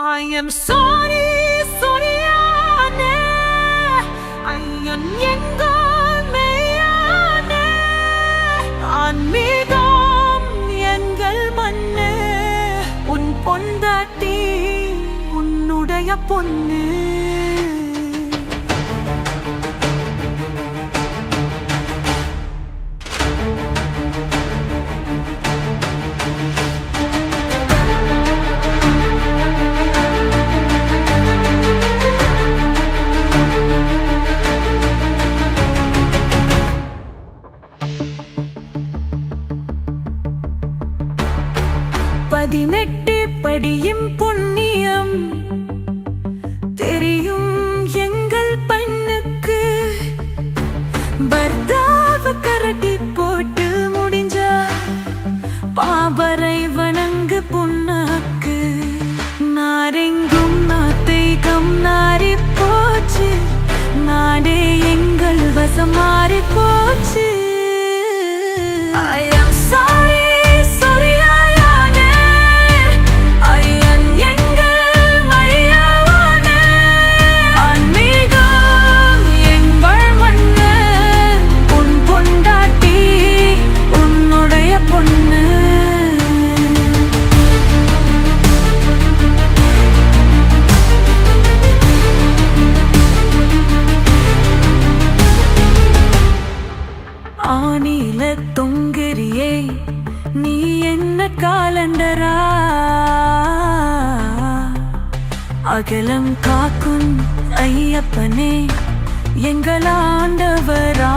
I am sorry, sorryane. ஐயன் எங்கள் மெய்யானே. ஆன்மீகம் எங்கள் மண்ணே. உன் பொண்டாட்டி உன்னுடைய பொண்ணு. பதினெட்டு படியும் புண்ணியம் தெரியும் எங்கள் பெண்ணுக்கு. பர்தாவ கரட்டி போட்டு முடிஞ்சா பாபரை வணங்கு புண்ணாக்கு. நாரெங்கும் நாத்தைகம் நாரி போச்சு. நாடே எங்கள் வசம் மாறி போச்சு. I am sorry. ஆனில தொங்கிரியே நீ என்ன காலண்டரா? அகலம் காக்கும் ஐயப்பனே எங்கள் ஆண்டவரா?